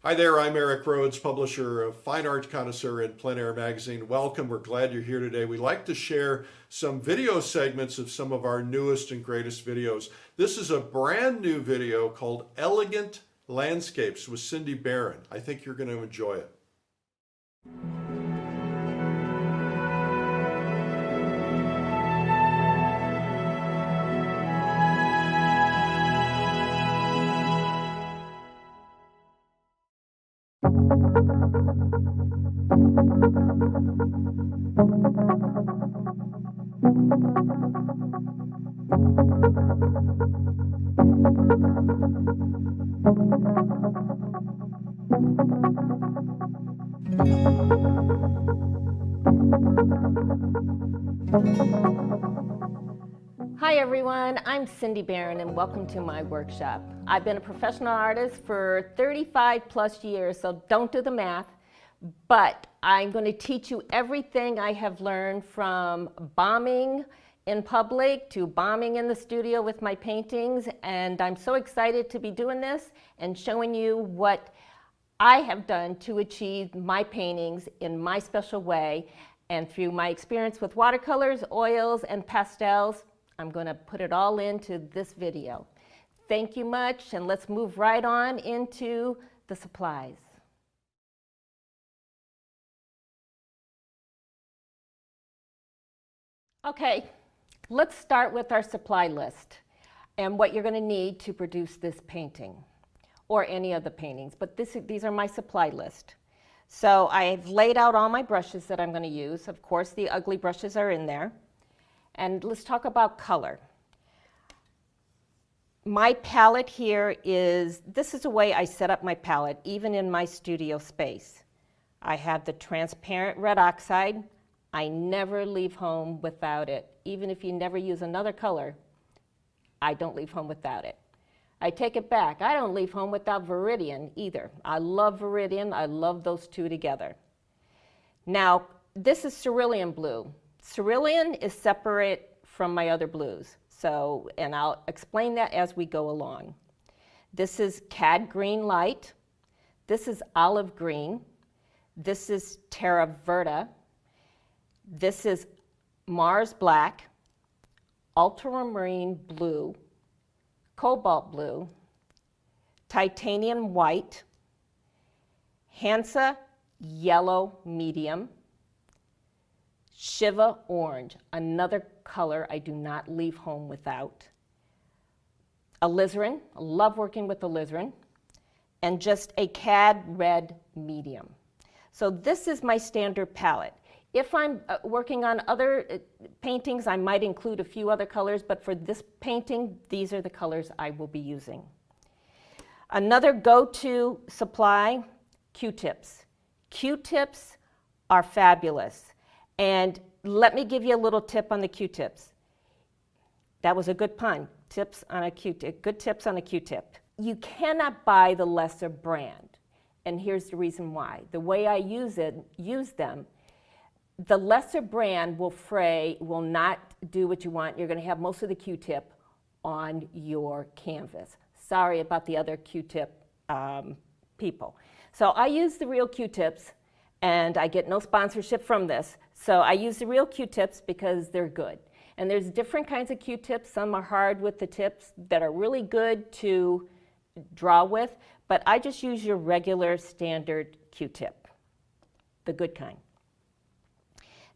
Hi there, I'm Eric Rhodes, publisher of Fine Art Connoisseur and Plein Air Magazine. Welcome, we're glad you're here today. We like to share some video segments of some of our newest and greatest videos. This is a brand new video called Elegant Landscapes with Cindy Barron. I think you're going to enjoy it. Hi everyone, I'm Cindy Barron and welcome to my workshop. I've been a professional artist for 35 plus years, so don't do the math, but I'm going to teach you everything I have learned from bombing in public to bombing in the studio with my paintings, and I'm so excited to be doing this and showing you what I have done to achieve my paintings in my special way, and through my experience with watercolors, oils, and pastels. I'm going to put it all into this video. Thank you much, and let's move right on into the supplies. Okay, let's start with our supply list and what you're going to need to produce this painting or any of the paintings, but these are my supply list. So I've laid out all my brushes that I'm going to use. Of course, the ugly brushes are in there. And let's talk about color. My palette here this is the way I set up my palette, even in my studio space. I have the transparent red oxide. I never leave home without it. Even if you never use another color, I don't leave home without it. I take it back. I don't leave home without Viridian either. I love Viridian. I love those two together. Now, this is Cerulean Blue. Cerulean is separate from my other blues, and I'll explain that as we go along. This is Cad Green Light. This is Olive Green. This is Terra Verta. This is Mars Black, Ultramarine Blue, Cobalt Blue, Titanium White, Hansa Yellow Medium, Shiva Orange, another color I do not leave home without. Alizarin, I love working with alizarin, and just a Cad Red Medium. So this is my standard palette. If I'm working on other paintings, I might include a few other colors, but for this painting, these are the colors I will be using. Another go-to supply, Q-tips. Q-tips are fabulous. And let me give you a little tip on the Q-tips. That was a good pun. Tips on a Q-tip. Good tips on a Q-tip. You cannot buy the lesser brand. And here's the reason why. The way I use them, the lesser brand will fray, will not do what you want. You're going to have most of the Q-tip on your canvas. Sorry about the other Q-tip people. So I use the real Q-tips, and I get no sponsorship from this. So I use the real Q-tips because they're good. And there's different kinds of Q-tips. Some are hard with the tips that are really good to draw with, but I just use your regular standard Q-tip, the good kind.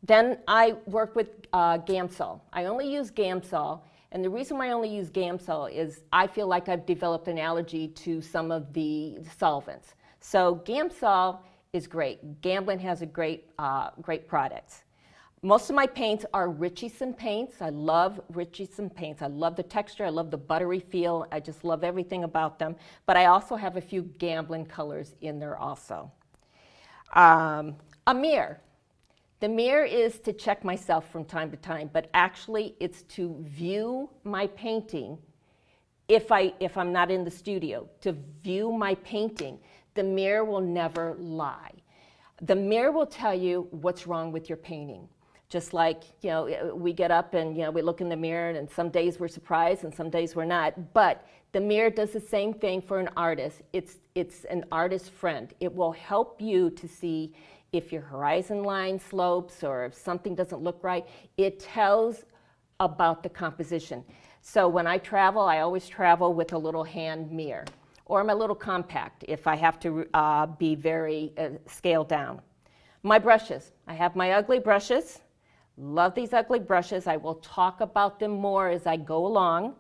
Then I work with Gamsol. I only use Gamsol, and the reason why I only use Gamsol is I feel like I've developed an allergy to some of the solvents. So Gamsol is great. Gamblin has a great products. Most of my paints are Richardson paints. I love Richardson paints. I love the texture. I love the buttery feel. I just love everything about them. But I also have a few Gamblin colors in there also. A mirror. The mirror is to check myself from time to time, but actually it's to view my painting if I'm not in the studio, to view my painting. The mirror will never lie. The mirror will tell you what's wrong with your painting. Just like, we get up and, we look in the mirror and some days we're surprised and some days we're not. But the mirror does the same thing for an artist. It's an artist friend. It will help you to see if your horizon line slopes or if something doesn't look right. It tells about the composition. So when I travel, I always travel with a little hand mirror or my little compact if I have to be very scaled down. My brushes. I have my ugly brushes. Love these ugly brushes. I will talk about them more as I go along.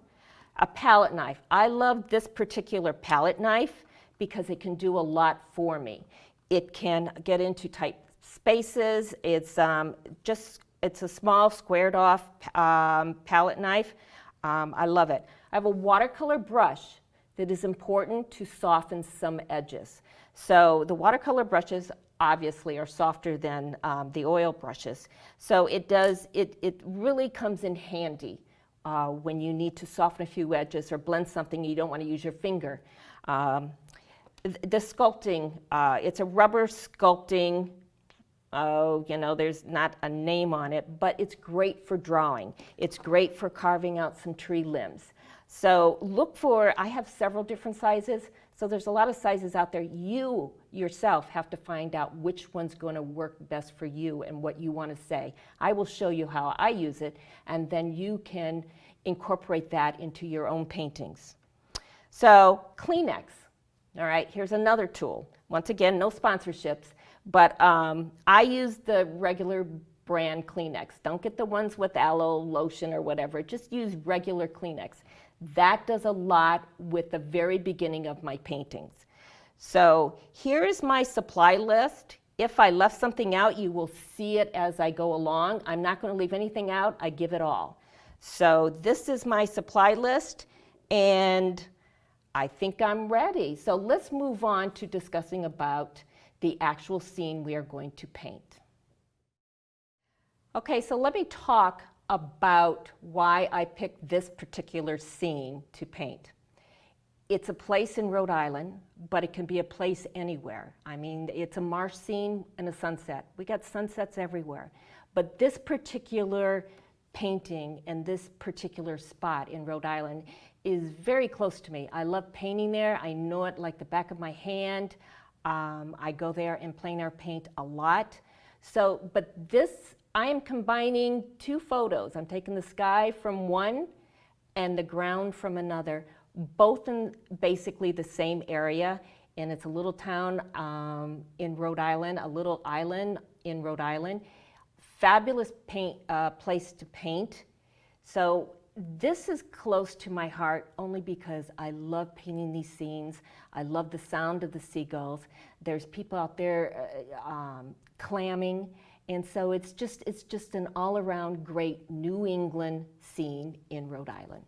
A palette knife. I love this particular palette knife because it can do a lot for me. It can get into tight spaces. It's a small squared off palette knife. I love it. I have a watercolor brush that is important to soften some edges. So the watercolor brushes obviously are softer than the oil brushes. So it really comes in handy when you need to soften a few edges or blend something you don't want to use your finger. The sculpting, it's a rubber sculpting. There's not a name on it, but it's great for drawing. It's great for carving out some tree limbs. So look for, I have several different sizes, so there's a lot of sizes out there. You yourself have to find out which one's going to work best for you and what you want to say. I will show you how I use it, and then you can incorporate that into your own paintings. So Kleenex, all right, here's another tool. Once again, no sponsorships, but I use the regular brand Kleenex. Don't get the ones with aloe lotion or whatever. Just use regular Kleenex. That does a lot with the very beginning of my paintings. So here is my supply list. If I left something out, you will see it as I go along. I'm not going to leave anything out. I give it all. So this is my supply list, and I think I'm ready. So let's move on to discussing about the actual scene we are going to paint. Okay, so let me talk about why I picked this particular scene to paint. It's a place in Rhode Island, but it can be a place anywhere. I mean, it's a marsh scene and a sunset. We got sunsets everywhere. But this particular painting and this particular spot in Rhode Island is very close to me. I love painting there. I know it like the back of my hand. I go there and plein air paint a lot. So, but this, I am combining two photos. I'm taking the sky from one and the ground from another, both in basically the same area. And it's a little town in Rhode Island, a little island in Rhode Island. Fabulous place to paint. So this is close to my heart only because I love painting these scenes. I love the sound of the seagulls. There's people out there clamming. And so it's just an all-around great New England scene in Rhode Island.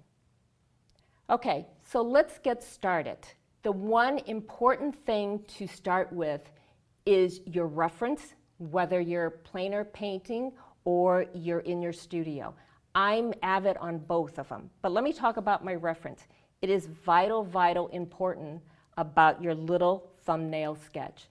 Okay, so let's get started. The one important thing to start with is your reference, whether you're plein air painting or you're in your studio. I'm avid on both of them, but let me talk about my reference. It is vital important about your little thumbnail sketch.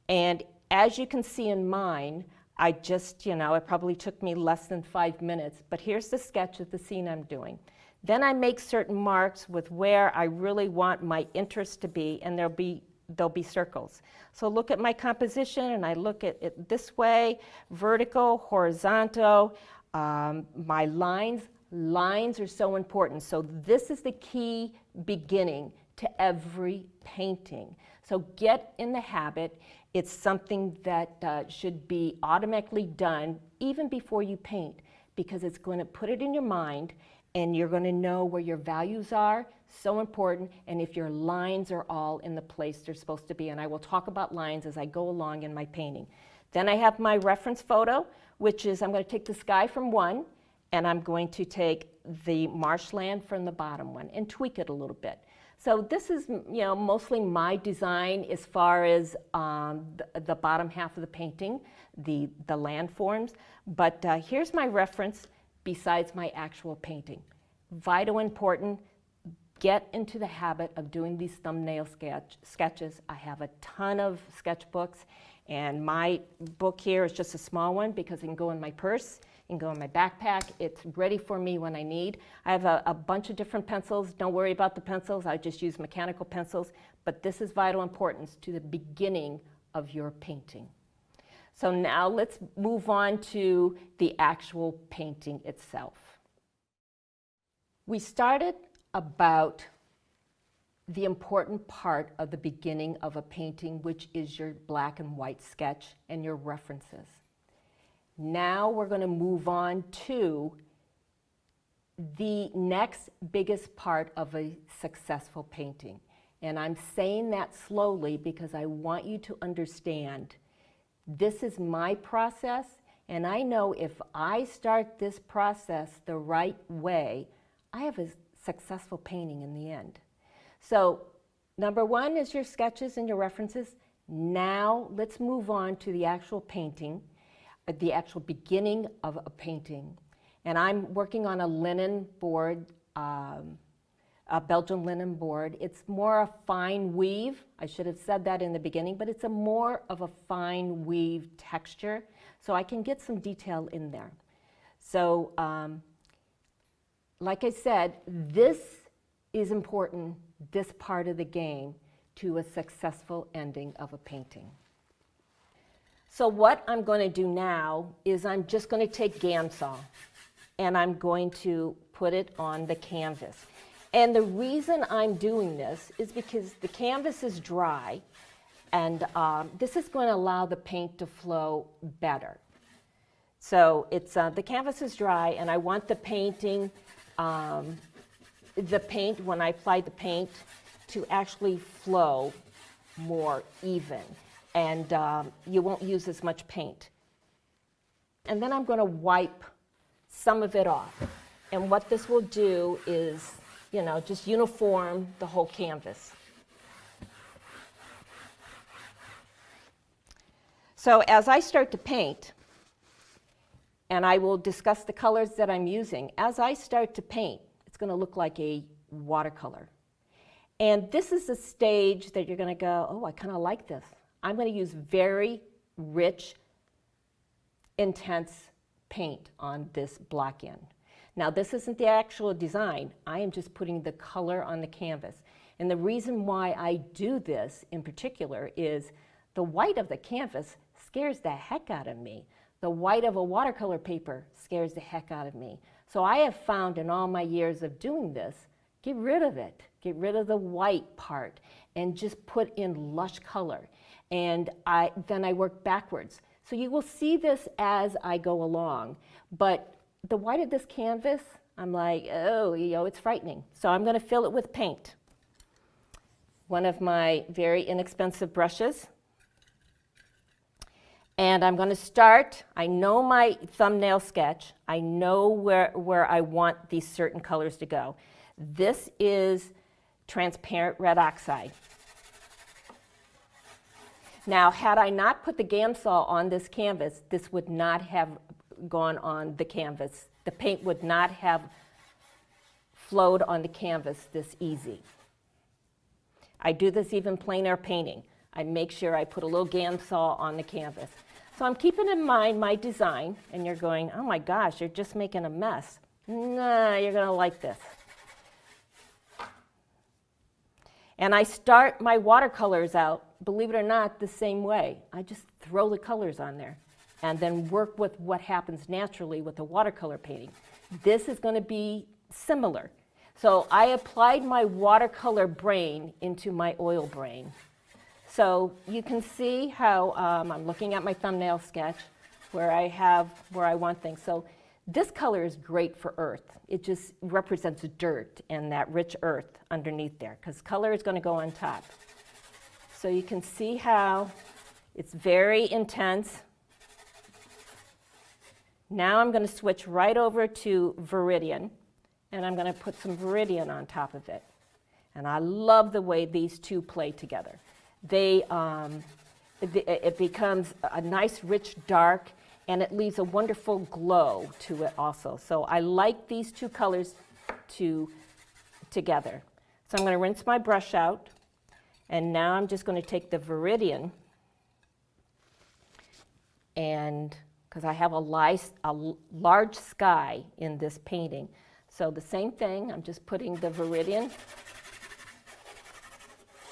And as you can see in mine, I just, it probably took me less than 5 minutes, but here's the sketch of the scene I'm doing. Then I make certain marks with where I really want my interest to be, and there'll be circles. So look at my composition, and I look at it this way, vertical, horizontal, my lines are so important. So this is the key beginning to every painting. So get in the habit. It's something that should be automatically done even before you paint, because it's going to put it in your mind and you're going to know where your values are. So important. And if your lines are all in the place they're supposed to be. And I will talk about lines as I go along in my painting. Then I have my reference photo, which is I'm going to take the sky from one, and I'm going to take the marshland from the bottom one and tweak it a little bit. So this is, mostly my design as far as the bottom half of the painting, the landforms. But here's my reference besides my actual painting. Vital important, get into the habit of doing these thumbnail sketches. I have a ton of sketchbooks, and my book here is just a small one because it can go in my purse. It can go in my backpack. It's ready for me when I need. I have a bunch of different pencils. Don't worry about the pencils. I just use mechanical pencils. But this is vital importance to the beginning of your painting. So now let's move on to the actual painting itself. We started about the important part of the beginning of a painting, which is your black and white sketch and your references. Now we're going to move on to the next biggest part of a successful painting. And I'm saying that slowly because I want you to understand this is my process, and I know if I start this process the right way, I have a successful painting in the end. So number one is your sketches and your references. Now let's move on to the actual painting, the actual beginning of a painting. And I'm working on a linen board, a Belgian linen board. It's more a fine weave. I should have said that in the beginning, but it's a more of a fine weave texture, so I can get some detail in there. So like I said, this is important, this part of the game, to a successful ending of a painting. So what I'm going to do now is I'm just going to take Gamsol and I'm going to put it on the canvas. And the reason I'm doing this is because the canvas is dry, and this is going to allow the paint to flow better. So it's the canvas is dry, and I want the painting, when I apply the paint, to actually flow more even, and you won't use as much paint. And then I'm going to wipe some of it off. And what this will do is, you know, just uniform the whole canvas. So as I start to paint, and I will discuss the colors that I'm using, as I start to paint, it's going to look like a watercolor. And this is the stage that you're going to go, oh, I kind of like this. I'm going to use very rich, intense paint on this block end. Now, this isn't the actual design. I am just putting the color on the canvas. And the reason why I do this in particular is the white of the canvas scares the heck out of me. The white of a watercolor paper scares the heck out of me. So I have found in all my years of doing this, get rid of it. Get rid of the white part and just put in lush color. And then I work backwards. So you will see this as I go along. But the white of this canvas, I'm like, oh, you know, it's frightening. So I'm going to fill it with paint. One of my very inexpensive brushes. And I'm going to start, I know my thumbnail sketch. I know where I want these certain colors to go. This is transparent red oxide. Now, had I not put the Gamsol on this canvas, this would not have gone on the canvas. The paint would not have flowed on the canvas this easy. I do this even plein air painting. I make sure I put a little Gamsol on the canvas. So I'm keeping in mind my design, and you're going, oh my gosh, you're just making a mess. Nah, you're going to like this. And I start my watercolors out, believe it or not, the same way. I just throw the colors on there and then work with what happens naturally with the watercolor painting. This is going to be similar. So I applied my watercolor brain into my oil brain. So you can see how I'm looking at my thumbnail sketch where I want things. So this color is great for earth. It just represents dirt and that rich earth underneath there, because color is going to go on top. So you can see how it's very intense. Now I'm going to switch right over to Viridian, and I'm going to put some Viridian on top of it. And I love the way these two play together. It becomes a nice rich dark, and it leaves a wonderful glow to it also. So I like these two colors together. So I'm going to rinse my brush out, and now I'm just going to take the Viridian, and because I have a large sky in this painting. So the same thing, I'm just putting the Viridian.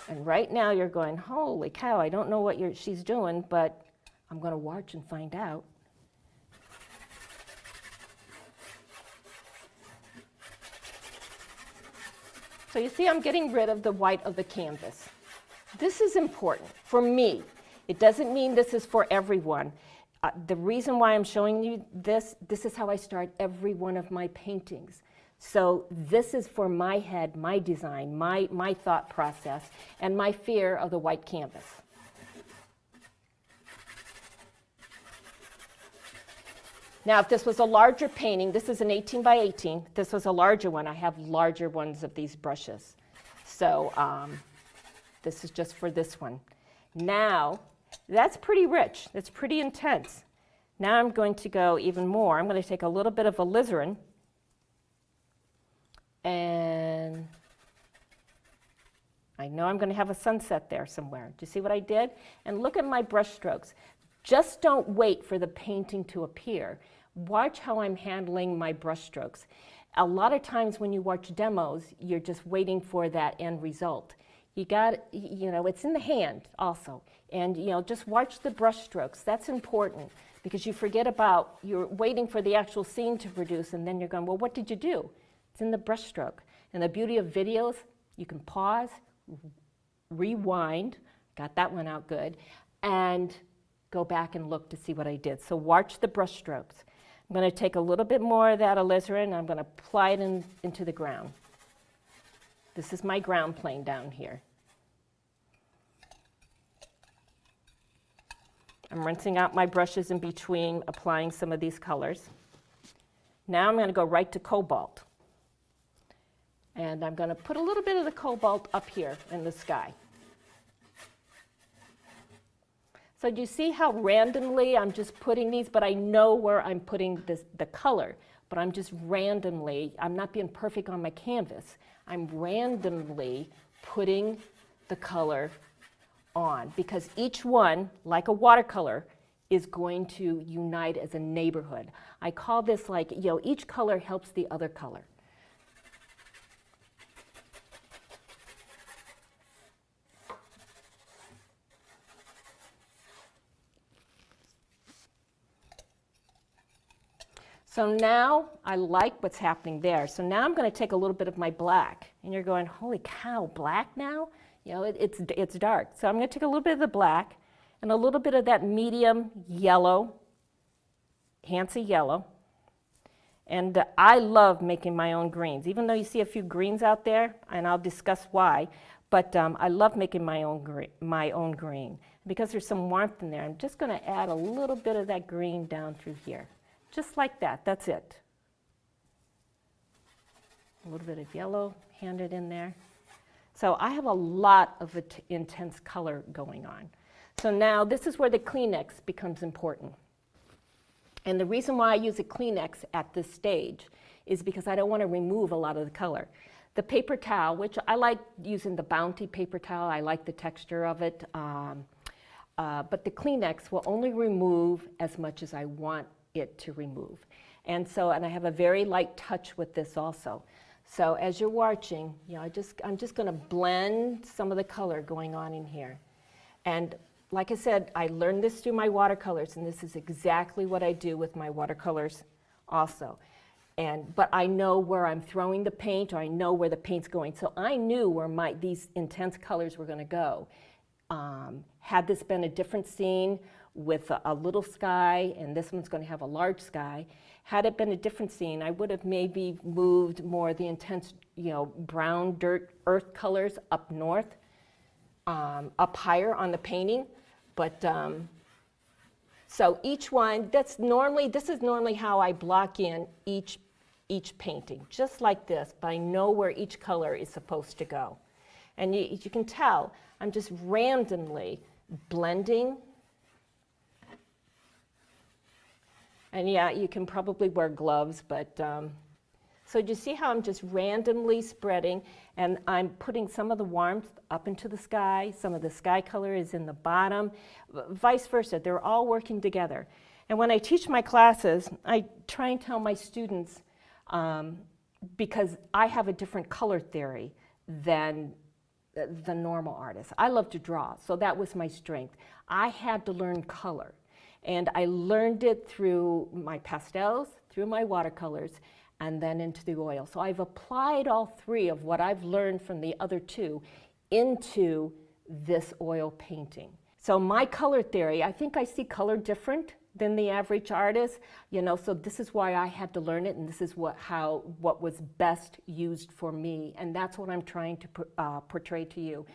And right now you're going, holy cow, I don't know what she's doing, but I'm going to watch and find out. So you see I'm getting rid of the white of the canvas. This is important for me. It doesn't mean this is for everyone. The reason why I'm showing you this is how I start every one of my paintings. So this is for my head, my design, my thought process, and my fear of the white canvas. Now, if this was a larger painting, this is an 18 by 18. If this was a larger one, I have larger ones of these brushes. So this is just for this one. Now, that's pretty rich. That's pretty intense. Now I'm going to go even more. I'm going to take a little bit of alizarin. And I know I'm going to have a sunset there somewhere. Do you see what I did? And look at my brush strokes. Just don't wait for the painting to appear. Watch how I'm handling my brush strokes. A lot of times when you watch demos, you're just waiting for that end result. You got, it's in the hand also. And, just watch the brush strokes. That's important because you forget about, you're waiting for the actual scene to produce, and then you're going, well, what did you do? It's in the brush stroke. And the beauty of videos, you can pause, rewind, got that one out good, and go back and look to see what I did. So watch the brush strokes. I'm going to take a little bit more of that alizarin and I'm going to apply it into the ground. This is my ground plane down here. I'm rinsing out my brushes in between applying some of these colors. Now I'm going to go right to cobalt. And I'm going to put a little bit of the cobalt up here in the sky. So do you see how randomly I'm just putting these, but I know where I'm putting the color, but I'm just randomly, I'm not being perfect on my canvas. I'm randomly putting the color on because each one, like a watercolor, is going to unite as a neighborhood. I call this like, each color helps the other color. So now I like what's happening there. So now I'm going to take a little bit of my black. And you're going, holy cow, black now? It's dark. So I'm going to take a little bit of the black and a little bit of that medium yellow, Hansa yellow. And I love making my own greens, even though you see a few greens out there, and I'll discuss why. But I love making my own green. Because there's some warmth in there, I'm just going to add a little bit of that green down through here. Just like that, that's it. A little bit of yellow handed in there. So I have a lot of intense color going on. So now this is where the Kleenex becomes important. And the reason why I use a Kleenex at this stage is because I don't want to remove a lot of the color. The paper towel, which I like using the Bounty paper towel, I like the texture of it, but the Kleenex will only remove as much as I want it to remove. And I have a very light touch with this also. So as you're watching, I'm just going to blend some of the color going on in here. And like I said, I learned this through my watercolors, and this is exactly what I do with my watercolors also. But I know where I'm throwing the paint, or I know where the paint's going. So I knew where these intense colors were going to go. Had this been a different scene with a little sky, and this one's going to have a large sky, had it been a different scene, I would have maybe moved more of the intense, brown, dirt, earth colors up north, up higher on the painting. But so each one, this is normally how I block in each painting, just like this, but I know where each color is supposed to go. And you can tell, I'm just randomly blending. And yeah, you can probably wear gloves, but so do you see how I'm just randomly spreading, and I'm putting some of the warmth up into the sky, some of the sky color is in the bottom, vice versa, they're all working together. And when I teach my classes, I try and tell my students, because I have a different color theory than the normal artist. I love to draw, so that was my strength. I had to learn color, and I learned it through my pastels, through my watercolors, and then into the oil. So I've applied all three of what I've learned from the other two into this oil painting. So my color theory, I think I see color different than the average artist, you know, so this is why I had to learn it, and this is what was best used for me, and that's what I'm trying to portray to you.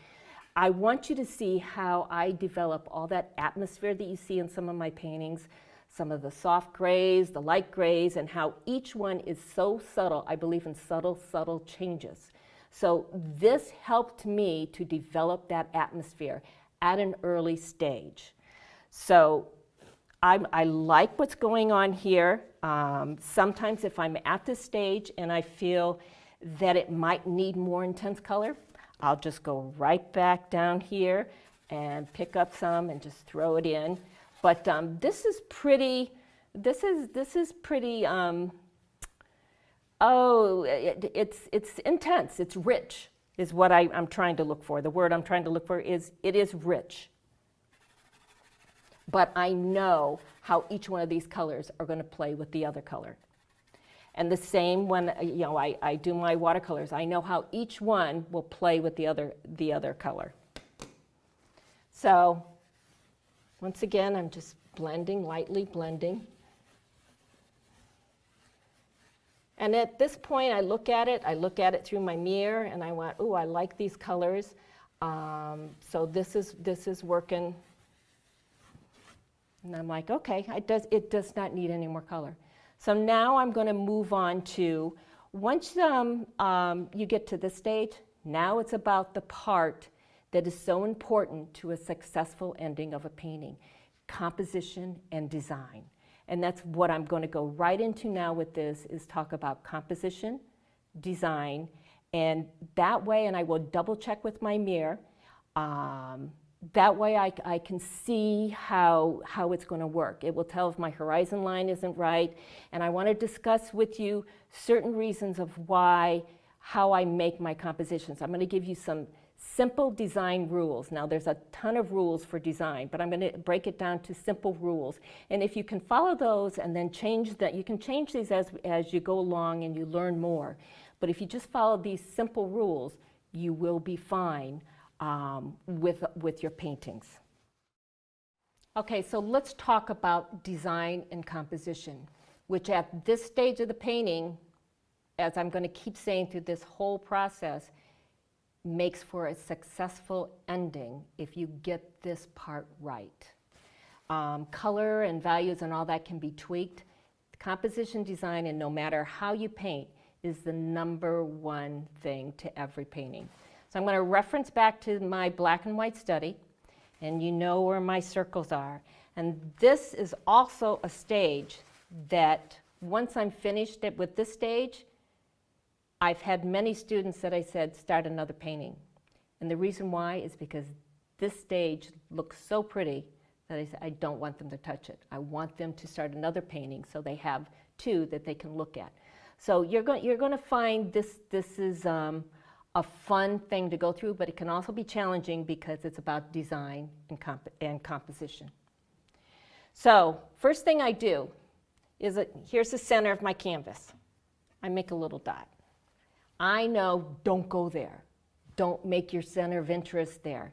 I want you to see how I develop all that atmosphere that you see in some of my paintings, some of the soft grays, the light grays, and how each one is so subtle. I believe in subtle, subtle changes. So this helped me to develop that atmosphere at an early stage. So I like what's going on here. Sometimes if I'm at this stage and I feel that it might need more intense color, I'll just go right back down here and pick up some and just throw it in. But this is pretty, it's intense, it's rich, is what I'm trying to look for. The word I'm trying to look for is, it is rich. But I know how each one of these colors are going to play with the other color. And the same when I do my watercolors, I know how each one will play with the other color. So once again, I'm just blending, lightly blending. And at this point, I look at it through my mirror, and I went, ooh, I like these colors. So this is working. And I'm like, okay, it does not need any more color. So now I'm going to move on to, once you get to this stage, now it's about the part that is so important to a successful ending of a painting, composition and design. And that's what I'm going to go right into now with this, is talk about composition, design, and that way, and I will double check with my mirror, that way I can see how it's going to work. It will tell if my horizon line isn't right, and I want to discuss with you certain reasons of how I make my compositions. I'm going to give you some simple design rules. Now there's a ton of rules for design, but I'm going to break it down to simple rules. And if you can follow those and then change that, you can change these as you go along and you learn more. But if you just follow these simple rules, you will be fine with your paintings. Okay, so let's talk about design and composition, which at this stage of the painting, as I'm going to keep saying through this whole process, makes for a successful ending if you get this part right. Color and values and all that can be tweaked. Composition design, and no matter how you paint, is the #1 thing to every painting. So I'm going to reference back to my black and white study, and you know where my circles are. And this is also a stage that once I'm finished with this stage, I've had many students that I said, start another painting. And the reason why is because this stage looks so pretty that I said, I don't want them to touch it. I want them to start another painting so they have two that they can look at. So you're going to find this is a fun thing to go through, but it can also be challenging because it's about design and composition. So first thing I do is, here's the center of my canvas. I make a little dot. I know, don't go there. Don't make your center of interest there.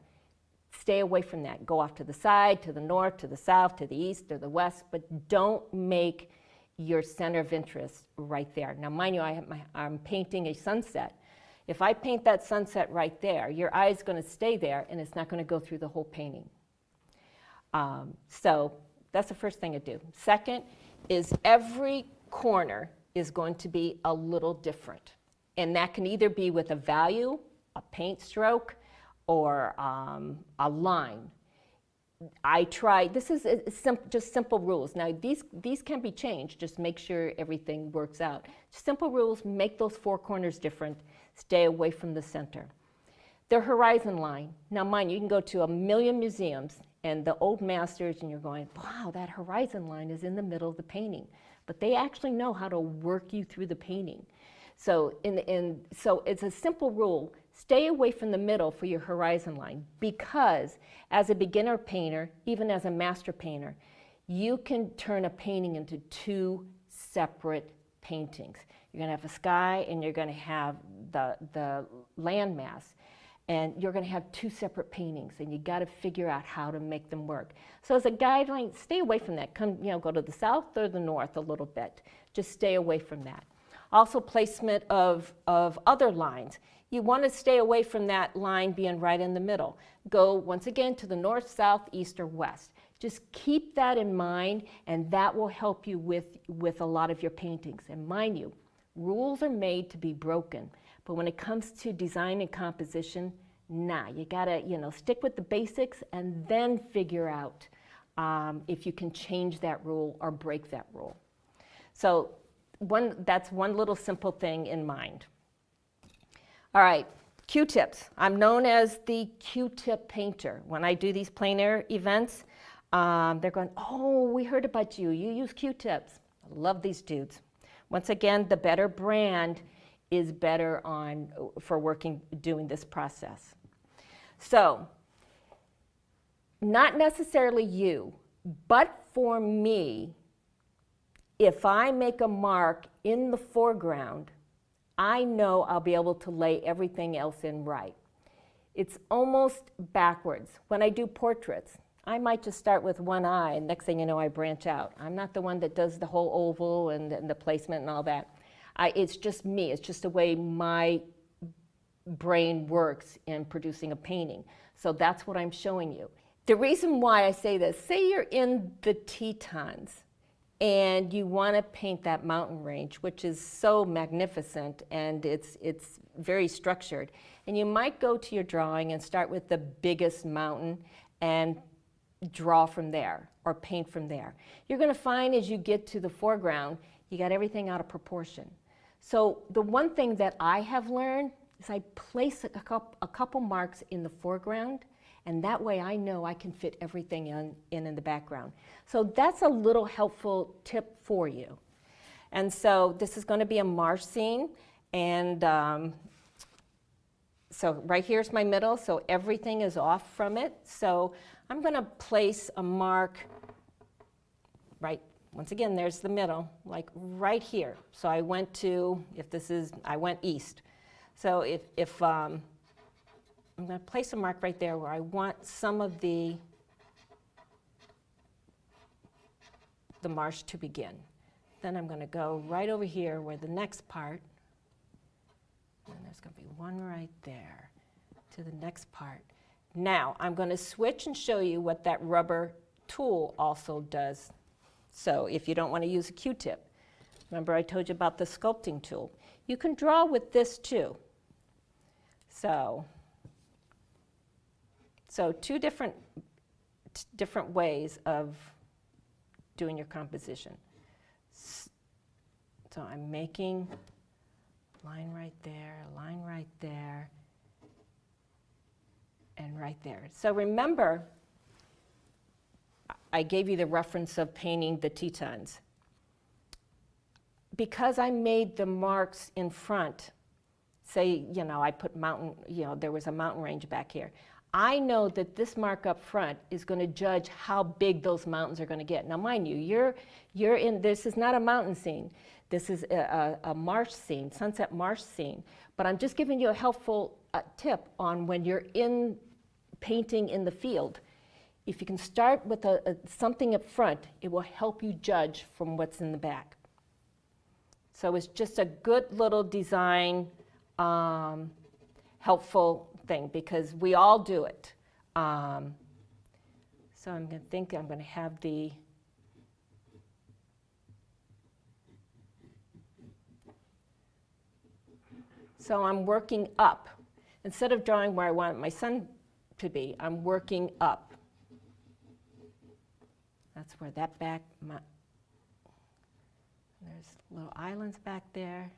Stay away from that. Go off to the side, to the north, to the south, to the east, or the west, but don't make your center of interest right there. Now, mind you, I'm painting a sunset. If I paint that sunset right there, your eye is going to stay there, and it's not going to go through the whole painting. So that's the first thing I do. Second is every corner is going to be a little different. And that can either be with a value, a paint stroke, or a line. This is just simple rules. Now these can be changed, just make sure everything works out. Simple rules, make those four corners different, stay away from the center. The horizon line, now mind you, can go to a million museums And the old masters, and you're going, wow, that horizon line is in the middle of the painting. But they actually know how to work you through the painting. So, so it's a simple rule. Stay away from the middle for your horizon line, because as a beginner painter, even as a master painter, you can turn a painting into two separate paintings. You're going to have a sky and you're going to have the landmass. And you're going to have two separate paintings, and you got to figure out how to make them work. So as a guideline, stay away from that. Come, go to the south or the north a little bit. Just stay away from that. Also, placement of other lines. You want to stay away from that line being right in the middle. Go, once again, to the north, south, east, or west. Just keep that in mind, and that will help you with a lot of your paintings. And mind you, rules are made to be broken. But when it comes to design and composition, you gotta, stick with the basics and then figure out if you can change that rule or break that rule. So that's one little simple thing in mind. All right, Q-tips. I'm known as the Q-tip painter. When I do these plein air events, they're going, oh, we heard about you. You use Q-tips. I love these dudes. Once again, the better brand is better for doing this process. So, not necessarily you, but for me, if I make a mark in the foreground, I know I'll be able to lay everything else in right. It's almost backwards. When I do portraits, I might just start with one eye, and next thing you know, I branch out. I'm not the one that does the whole oval and the placement and all that. It's just me. It's just the way my brain works in producing a painting. So that's what I'm showing you. The reason why I say this, say you're in the Tetons and you want to paint that mountain range, which is so magnificent and it's very structured. And you might go to your drawing and start with the biggest mountain and draw from there or paint from there. You're going to find as you get to the foreground, you got everything out of proportion. So the one thing that I have learned is I place a couple marks in the foreground, and that way I know I can fit everything in the background. So that's a little helpful tip for you. And so this is going to be a marsh scene, and so right here's my middle, so everything is off from it. So I'm going to place a mark right. Once again, there's the middle, like right here. So I went to, I went east. So if I'm going to place a mark right there where I want some of the marsh to begin. Then I'm going to go right over here where the next part, and there's going to be one right there to the next part. Now, I'm going to switch and show you what that rubber tool also does. So if you don't want to use a Q-tip, remember I told you about the sculpting tool. You can draw with this too. So two different ways of doing your composition. So I'm making a line right there, and right there. So remember, I gave you the reference of painting the Tetons. Because I made the marks in front, say, I put mountain, there was a mountain range back here. I know that this mark up front is going to judge how big those mountains are going to get. Now, mind you, this is not a mountain scene. This is a marsh scene, sunset marsh scene. But I'm just giving you a helpful tip on when you're painting in the field. If you can start with something up front, it will help you judge from what's in the back. So it's just a good little design, helpful thing, because we all do it. So I'm going to have the, so I'm working up. Instead of drawing where I want my sun to be, I'm working up. That's where that back, there's little islands back there.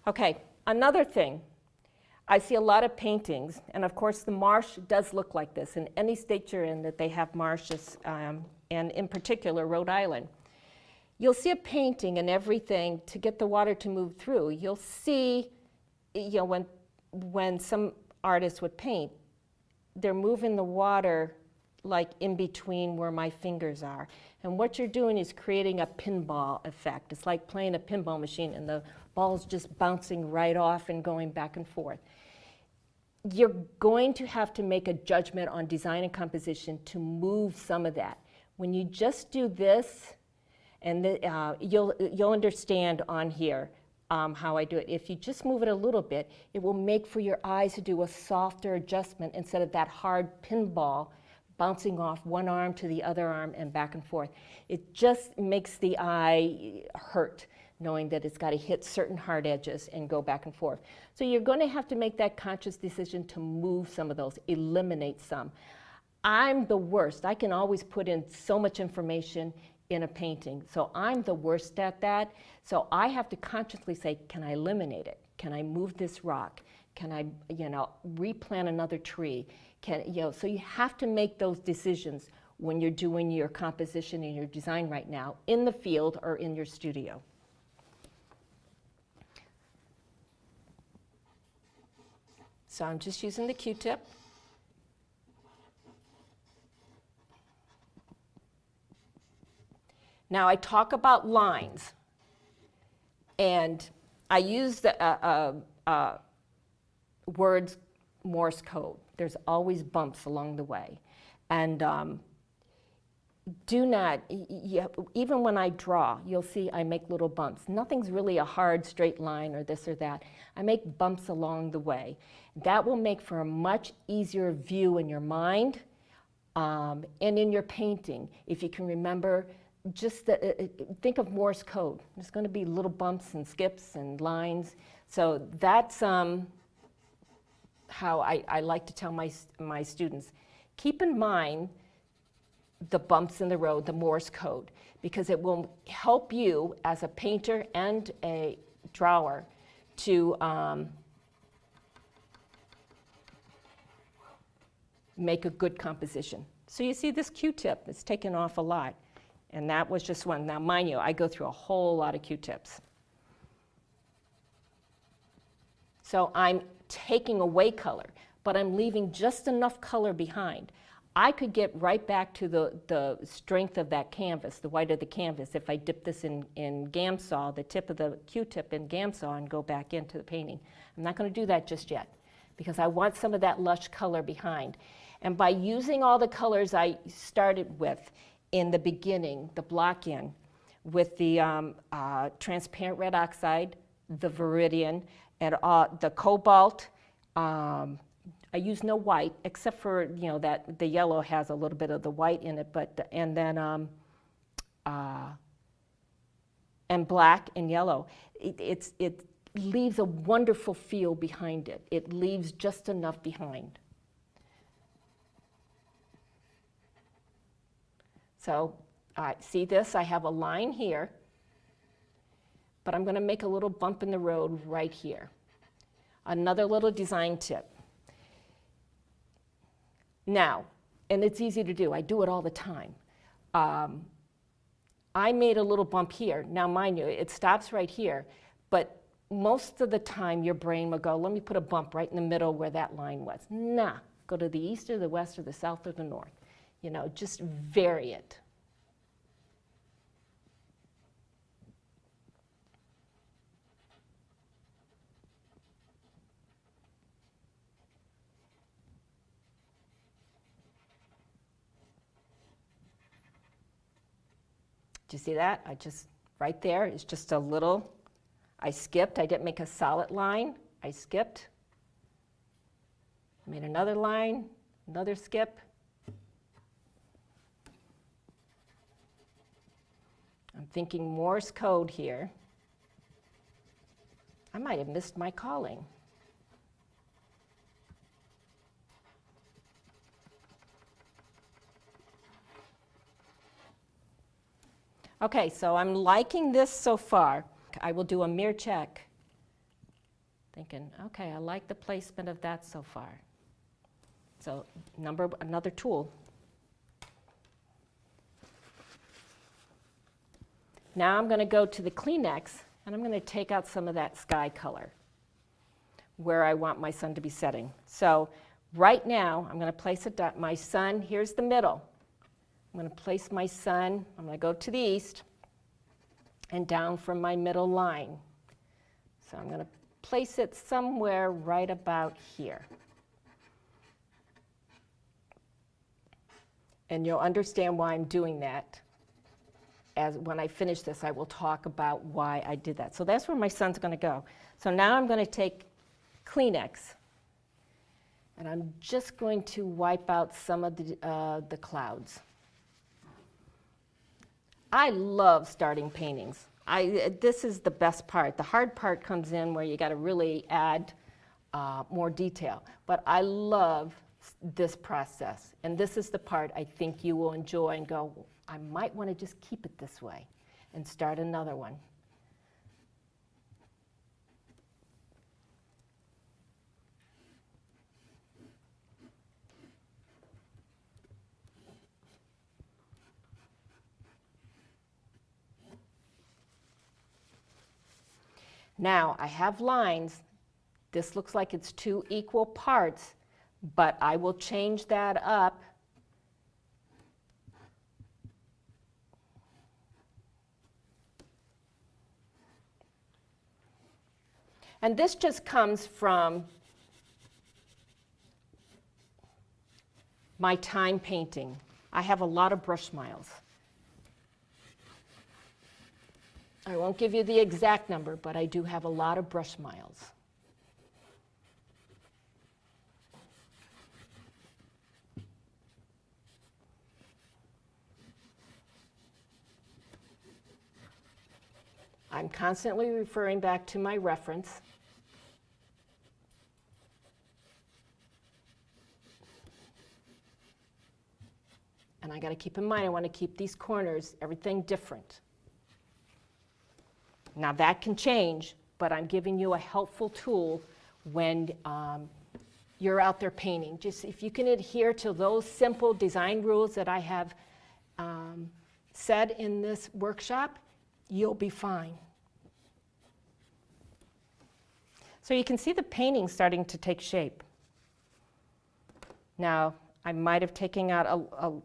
Okay, another thing. I see a lot of paintings, and of course the marsh does look like this. In any state you're in that they have marshes, and in particular Rhode Island. You'll see a painting and everything to get the water to move through. You'll see, when some artists would paint, they're moving the water like in between where my fingers are. And what you're doing is creating a pinball effect. It's like playing a pinball machine and the ball's just bouncing right off and going back and forth. You're going to have to make a judgment on design and composition to move some of that. When you just do this, and you'll understand on here how I do it. If you just move it a little bit, it will make for your eyes to do a softer adjustment instead of that hard pinball bouncing off one arm to the other arm and back and forth. It just makes the eye hurt, knowing that it's got to hit certain hard edges and go back and forth. So you're going to have to make that conscious decision to move some of those, eliminate some. I'm the worst. I can always put in so much information in a painting. So I'm the worst at that. So I have to consciously say, can I eliminate it? Can I move this rock? Can I, replant another tree? So you have to make those decisions when you're doing your composition and your design right now in the field or in your studio. So I'm just using the Q-tip. Now I talk about lines, and I use the words Morse code. There's always bumps along the way. And do not, even when I draw, you'll see I make little bumps. Nothing's really a hard straight line or this or that. I make bumps along the way. That will make for a much easier view in your mind and in your painting. If you can remember, just think of Morse code. There's going to be little bumps and skips and lines. So that's how I like to tell my students. Keep in mind the bumps in the road, the Morse code, because it will help you as a painter and a drawer to make a good composition. So you see this Q-tip, it's taken off a lot. And that was just one. Now, mind you, I go through a whole lot of Q-tips. So I'm taking away color, but I'm leaving just enough color behind. I could get right back to the strength of that canvas, the white of the canvas, if I dip this in Gamsol, the tip of the Q-tip in Gamsol, and go back into the painting. I'm not going to do that just yet, because I want some of that lush color behind. And by using all the colors I started with, in the beginning, the block-in, with the transparent red oxide, the Viridian, and the cobalt. I use no white, except for that the yellow has a little bit of the white in it, and black and yellow. It leaves a wonderful feel behind it. It leaves just enough behind. So see this, I have a line here, but I'm going to make a little bump in the road right here. Another little design tip. Now, and it's easy to do, I do it all the time. I made a little bump here. Now mind you, it stops right here, but most of the time your brain will go, let me put a bump right in the middle where that line was. Nah, go to the east or the west or the south or the north. Just vary it. Do you see that? Right there, it's just a little, I skipped. I didn't make a solid line. I skipped. Made another line, another skip. I'm thinking Morse code here. I might have missed my calling. Okay, so I'm liking this so far. I will do a mirror check. thinking, okay, I like the placement of that so far. So another tool. Now I'm going to go to the Kleenex, and I'm going to take out some of that sky color where I want my sun to be setting. So right now, I'm going to place my sun, here's the middle. I'm going to place my sun, I'm going to go to the east and down from my middle line. So I'm going to place it somewhere right about here. And you'll understand why I'm doing that. As when I finish this, I will talk about why I did that. So that's where my sun's going to go. So now I'm going to take Kleenex, and I'm just going to wipe out some of the clouds. I love starting paintings. This is the best part. The hard part comes in where you got to really add more detail. But I love this process, and this is the part I think you will enjoy and go, I might want to just keep it this way and start another one. Now, I have lines. This looks like it's 2 equal parts, but I will change that up. And this just comes from my time painting. I have a lot of brush miles. I won't give you the exact number, but I do have a lot of brush miles. I'm constantly referring back to my reference. And I got to keep in mind, I want to keep these corners, everything different. Now that can change, but I'm giving you a helpful tool when you're out there painting. Just if you can adhere to those simple design rules that I have said in this workshop, you'll be fine. So you can see the painting starting to take shape. Now, I might have taken out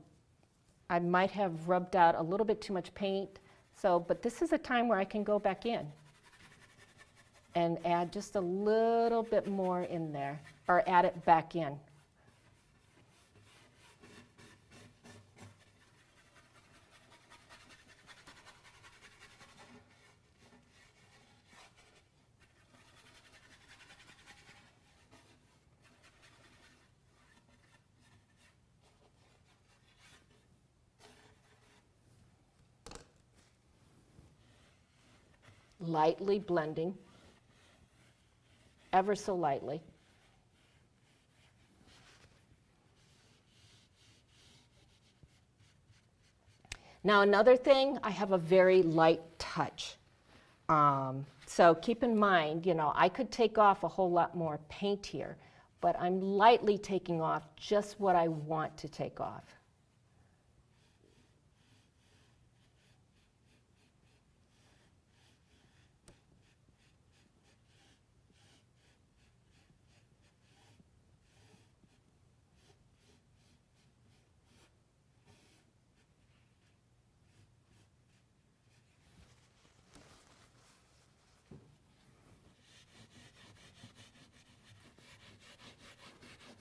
I might have rubbed out a little bit too much paint. But this is a time where I can go back in and add just a little bit more in there, or add it back in. Lightly blending, ever so lightly. Now another thing, I have a very light touch. So keep in mind, I could take off a whole lot more paint here, but I'm lightly taking off just what I want to take off.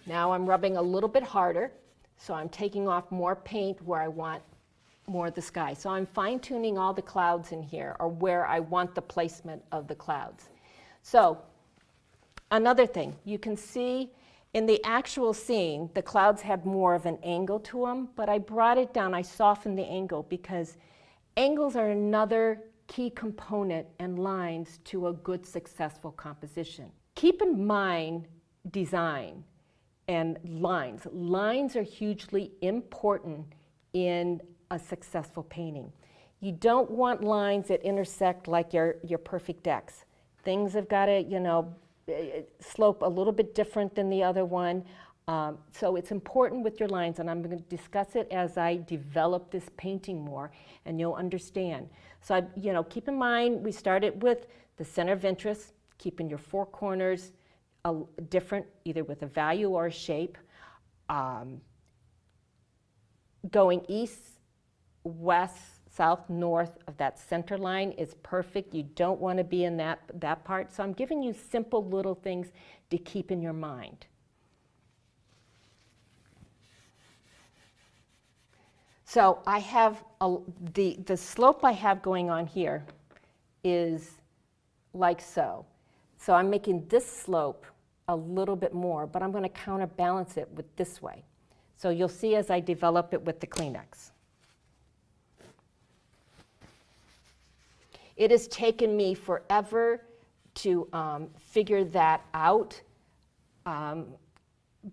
Now I'm rubbing a little bit harder, so I'm taking off more paint where I want more of the sky. So I'm fine-tuning all the clouds in here, or where I want the placement of the clouds. So another thing, you can see in the actual scene, the clouds had more of an angle to them, but I brought it down, I softened the angle, because angles are another key component and lines to a good, successful composition. Keep in mind design and lines. Lines are hugely important in a successful painting. You don't want lines that intersect like your perfect X. Things have got to, slope a little bit different than the other one. So it's important with your lines, and I'm going to discuss it as I develop this painting more, and you'll understand. So, keep in mind, we started with the center of interest, keeping your four corners different, either with a value or a shape. Going east, west, south, north of that center line is perfect. You don't want to be in that part. So I'm giving you simple little things to keep in your mind. So I have the slope I have going on here is like so. So I'm making this slope a little bit more, but I'm going to counterbalance it with this way. So you'll see as I develop it with the Kleenex. It has taken me forever to figure that out,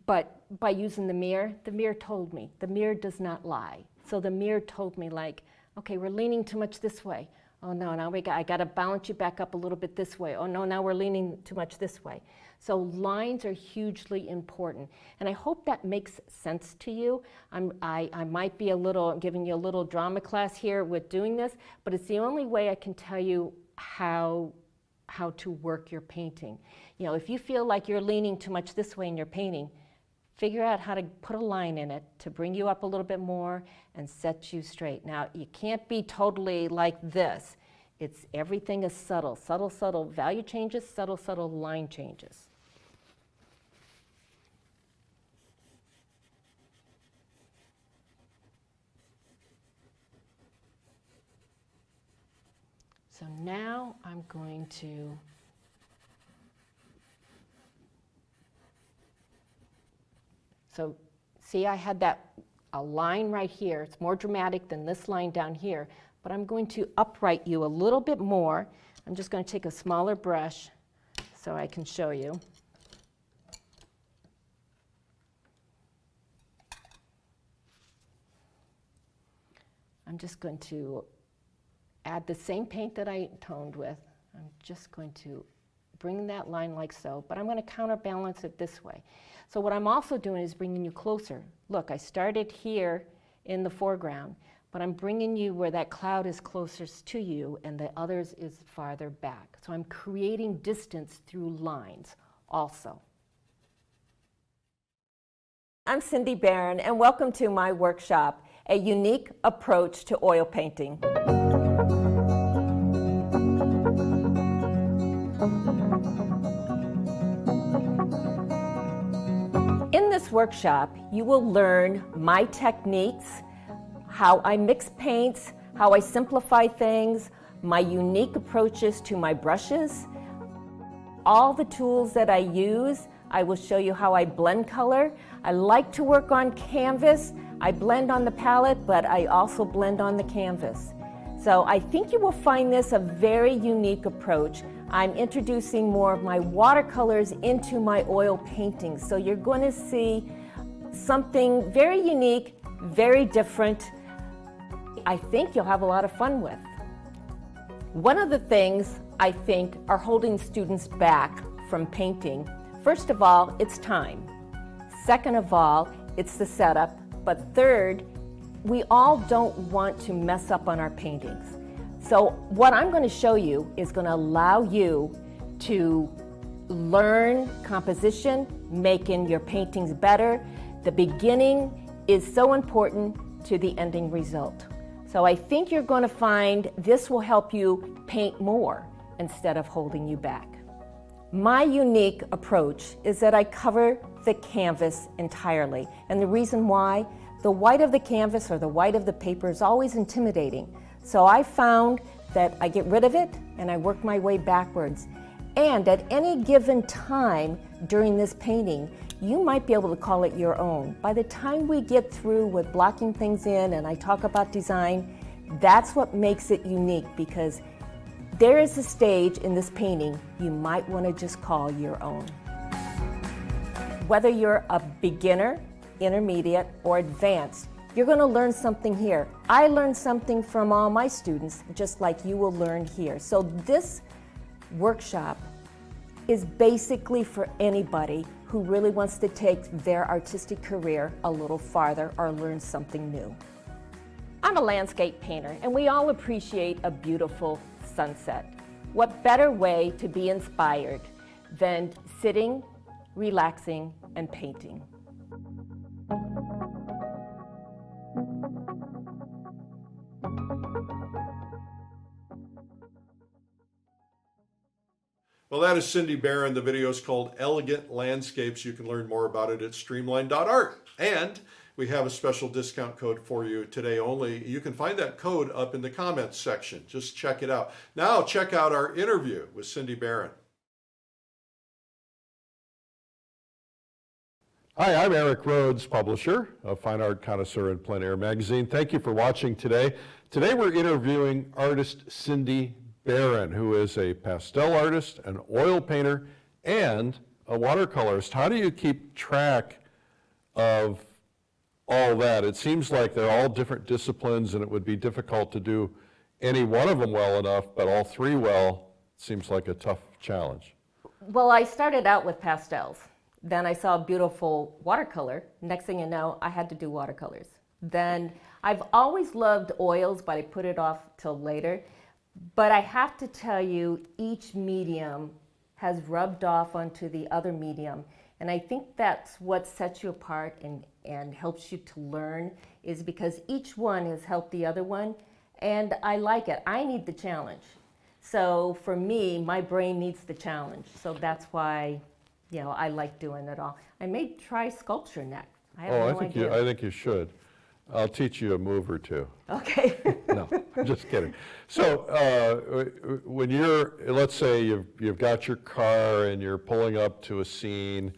but by using the mirror told me. The mirror does not lie. So the mirror told me, like, okay, we're leaning too much this way. Oh no, now I got to balance you back up a little bit this way. Oh no, now we're leaning too much this way. So lines are hugely important, and I hope that makes sense to you. I might be giving you a little drama class here with doing this, but it's the only way I can tell you how to work your painting. If you feel like you're leaning too much this way in your painting, figure out how to put a line in it to bring you up a little bit more and set you straight. Now, you can't be totally like this. Everything is subtle, subtle value changes, subtle line changes. So now I'm going to see, I had a line right here. It's more dramatic than this line down here, but I'm going to upright you a little bit more. I'm just going to take a smaller brush so I can show you. I'm just going to add the same paint that I toned with. I'm just going to bring that line like so, but I'm going to counterbalance it this way. So what I'm also doing is bringing you closer. Look, I started here in the foreground, but I'm bringing you where that cloud is closest to you and the others is farther back. So I'm creating distance through lines also. I'm Cindy Barron, and welcome to my workshop, A Unique Approach to Oil Painting. In this workshop, you will learn my techniques, how I mix paints, how I simplify things, my unique approaches to my brushes, all the tools that I use. I will show you how I blend color. I like to work on canvas. I blend on the palette, but I also blend on the canvas. So I think you will find this a very unique approach. I'm introducing more of my watercolors into my oil paintings. So you're going to see something very unique, very different. I think you'll have a lot of fun with. One of the things I think are holding students back from painting, first of all, it's time. Second of all, it's the setup. But third, we all don't want to mess up on our paintings. So what I'm going to show you is going to allow you to learn composition, making your paintings better. The beginning is so important to the ending result. So I think you're going to find this will help you paint more instead of holding you back. My unique approach is that I cover the canvas entirely. And the reason why, the white of the canvas or the white of the paper is always intimidating. So I found that I get rid of it and I work my way backwards. And at any given time during this painting, you might be able to call it your own. By the time we get through with blocking things in and I talk about design, that's what makes it unique, because there is a stage in this painting you might want to just call your own. Whether you're a beginner, intermediate, or advanced, you're going to learn something here. I learned something from all my students, just like you will learn here. So this workshop is basically for anybody who really wants to take their artistic career a little farther or learn something new. I'm a landscape painter, and we all appreciate a beautiful sunset. What better way to be inspired than sitting, relaxing, and painting? Well, that is Cindy Barron. The video is called Elegant Landscapes. You can learn more about it at streamline.art. And we have a special discount code for you today only. You can find that code up in the comments section. Just check it out. Now check out our interview with Cindy Barron. Hi, I'm Eric Rhodes, publisher of Fine Art Connoisseur and Plein Air magazine. Thank you for watching today. Today we're interviewing artist Cindy Barron, who is a pastel artist, an oil painter, and a watercolorist. How do you keep track of all that? It seems like they're all different disciplines and it would be difficult to do any one of them well enough, but all three well seems like a tough challenge. Well, I started out with pastels. Then I saw a beautiful watercolor. Next thing you know, I had to do watercolors. Then I've always loved oils, but I put it off till later. But I have to tell you, each medium has rubbed off onto the other medium. And I think that's what sets you apart and helps you to learn, is because each one has helped the other one. And I like it. I need the challenge. So for me, my brain needs the challenge. So that's why, you know, I like doing it all. I may try sculpture next. I have no idea. I think you should. I'll teach you a move or two. Okay. No, I'm just kidding. So when you're, let's say you've got your car and you're pulling up to a scene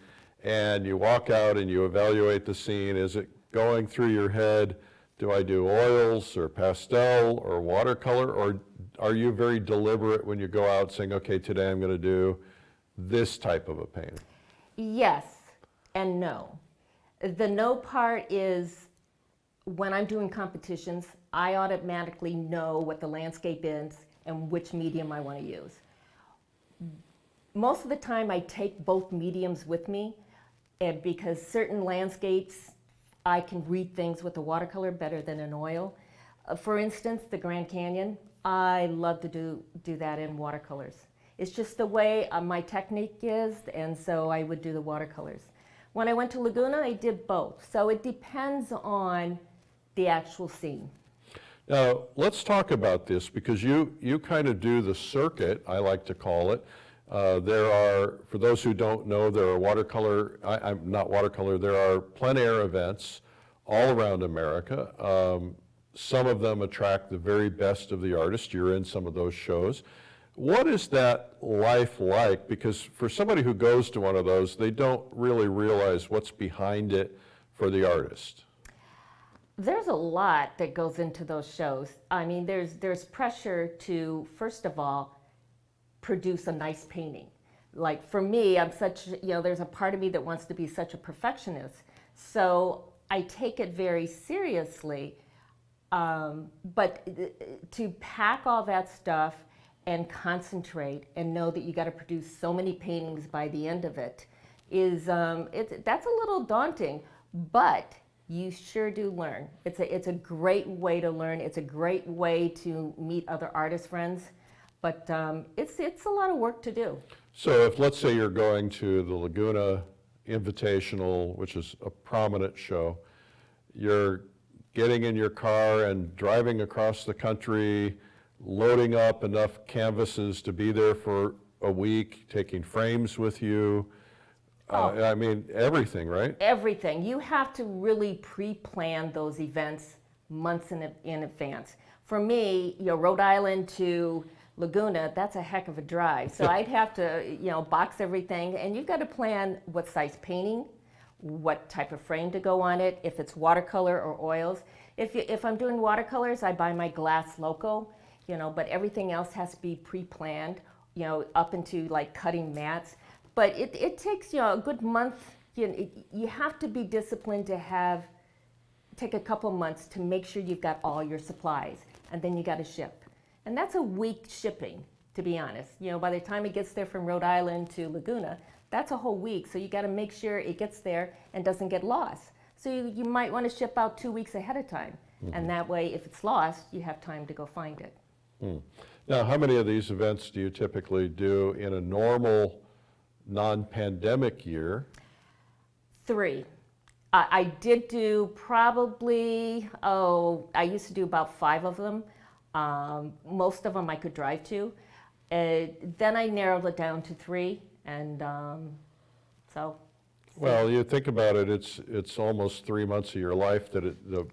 and you walk out and you evaluate the scene, is it going through your head, do I do oils or pastel or watercolor, or are you very deliberate when you go out saying, okay, today I'm going to do this type of a painting? Yes and no. The no part is, when I'm doing competitions, I automatically know what the landscape is and which medium I want to use. Most of the time I take both mediums with me, and because certain landscapes, I can read things with a watercolor better than an oil. For instance, the Grand Canyon, I love to do that in watercolors. It's just the way my technique is, and so I would do the watercolors. When I went to Laguna, I did both. So it depends on the actual scene. Now, let's talk about this, because you kind of do the circuit, I like to call it. There are, for those who don't know, there are watercolor, there are plein air events all around America. Some of them attract the very best of the artists. You're in some of those shows. What is that life like? Because for somebody who goes to one of those, they don't really realize what's behind it for the artist. There's a lot that goes into those shows. I mean, there's pressure to, first of all, produce a nice painting. Like for me, I'm such, there's a part of me that wants to be such a perfectionist. So I take it very seriously. But to pack all that stuff and concentrate and know that you got to produce so many paintings by the end of it is, that's a little daunting, but you sure do learn. It's a great way to learn. It's a great way to meet other artist friends, but it's a lot of work to do. So if, let's say, you're going to the Laguna Invitational, which is a prominent show, you're getting in your car and driving across the country, loading up enough canvases to be there for a week, taking frames with you. I mean, everything, right? Everything. You have to really pre-plan those events months in advance. For me, Rhode Island to Laguna, that's a heck of a drive. So I'd have to, box everything, and you've got to plan what size painting, what type of frame to go on it, if it's watercolor or oils. If I'm doing watercolors, I buy my glass loco, but everything else has to be pre-planned, up into like cutting mats. But it takes a good month. You have to be disciplined to take a couple months to make sure you've got all your supplies, and then you got to ship. And that's a week shipping. to be honest. By the time it gets there from Rhode Island to Laguna, that's a whole week. So you got to make sure it gets there and doesn't get lost. So you might want to ship out 2 weeks ahead of time. And that way, if it's lost, you have time to go find it. Now, how many of these events do you typically do in a normal, non-pandemic year? 3. I did do probably, I used to do about 5 of them. Most of them I could drive to. Then I narrowed it down to 3, and so. Well, you think about it, it's almost 3 months of your life that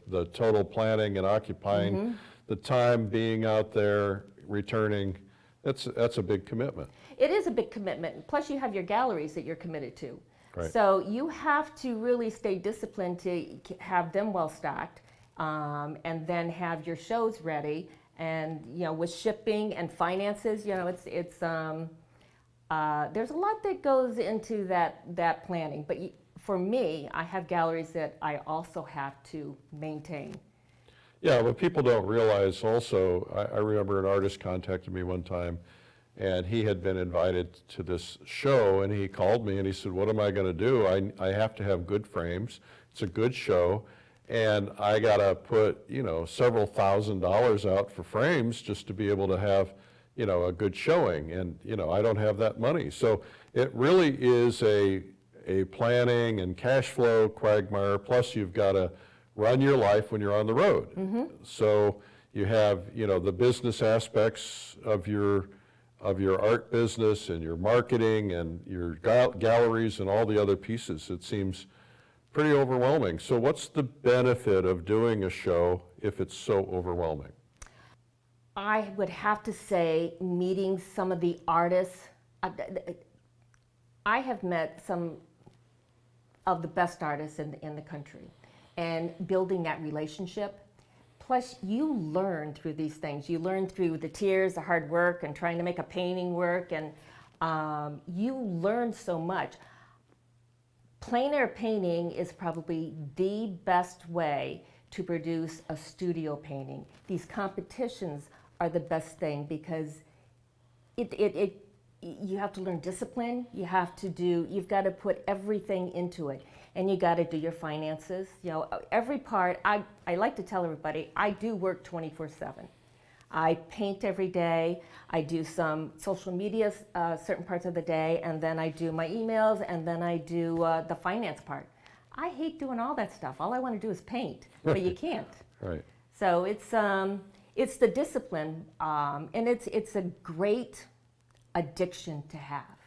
the total planning and occupying the time being out there, returning, that's a big commitment. It is a big commitment. Plus you have your galleries that you're committed to. Right. So you have to really stay disciplined to have them well stocked, and then have your shows ready. And with shipping and finances, it's there's a lot that goes into that planning. But for me, I have galleries that I also have to maintain. Yeah, what people don't realize also, I remember an artist contacted me one time, and he had been invited to this show, and he called me and he said, what am I going to do? I have to have good frames. It's a good show, and I got to put, several $1,000s out for frames just to be able to have, a good showing, and, I don't have that money. So it really is a planning and cash flow quagmire, plus you've got to run your life when you're on the road. So you have, the business aspects of your art business and your marketing and your galleries and all the other pieces. It seems pretty overwhelming. So what's the benefit of doing a show if it's so overwhelming? I would have to say meeting some of the artists. I have met some of the best artists in the country, and building that relationship. Plus, you learn through these things. You learn through the tears, the hard work, and trying to make a painting work, and you learn so much. Plein air painting is probably the best way to produce a studio painting. These competitions are the best thing because you have to learn discipline. You've got to put everything into it. And you got to do your finances. Every part, I like to tell everybody, I do work 24/7. I paint every day. I do some social media certain parts of the day, and then I do my emails, and then I do the finance part. I hate doing all that stuff. All I want to do is paint, but you can't. Right. So it's the discipline, and it's a great addiction to have,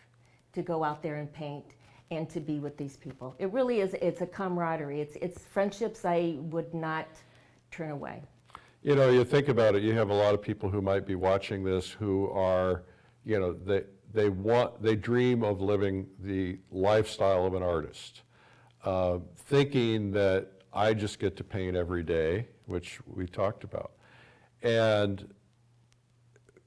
to go out there and paint and to be with these people. It really is. It's a camaraderie. It's friendships I would not turn away. You think about it, you have a lot of people who might be watching this who are, they dream of living the lifestyle of an artist, thinking that I just get to paint every day, which we talked about. And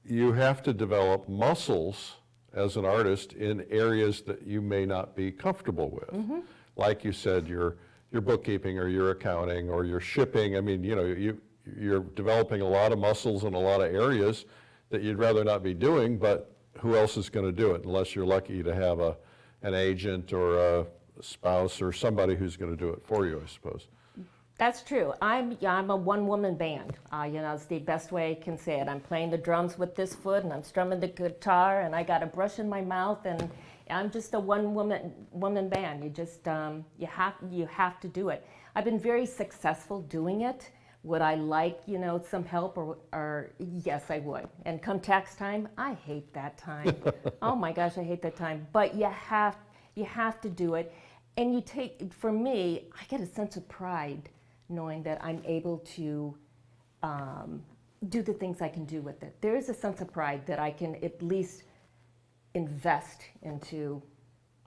you have to develop muscles as an artist in areas that you may not be comfortable with. Like you said, your bookkeeping or your accounting or your shipping. I mean, you're developing a lot of muscles in a lot of areas that you'd rather not be doing, but who else is going to do it unless you're lucky to have an agent or a spouse or somebody who's going to do it for you, I suppose. That's true. I'm a one-woman band. It's the best way I can say it. I'm playing the drums with this foot, and I'm strumming the guitar, and I got a brush in my mouth, and I'm just a one-woman band. You just you have to do it. I've been very successful doing it. Would I like some help or yes, I would. And come tax time, I hate that time. Oh my gosh, I hate that time. But you have to do it, and for me, I get a sense of pride knowing that I'm able to do the things I can do with it. There is a sense of pride that I can at least invest into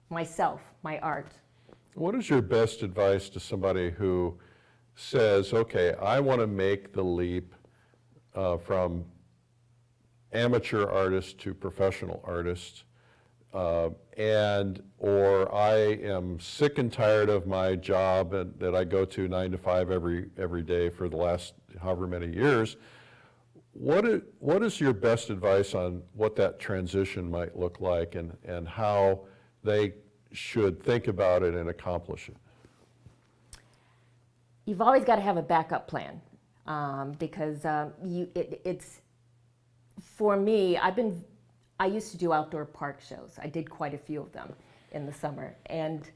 myself, my art. What is your best advice to somebody who says, okay, I want to make the leap from amateur artist to professional artist, or I am sick and tired of my job that I go to 9 to 5 every day for the last however many years. what is your best advice on what that transition might look like and how they should think about it and accomplish it? You've always got to have a backup plan because it's for me. I used to do outdoor park shows. I did quite a few of them in the summer, and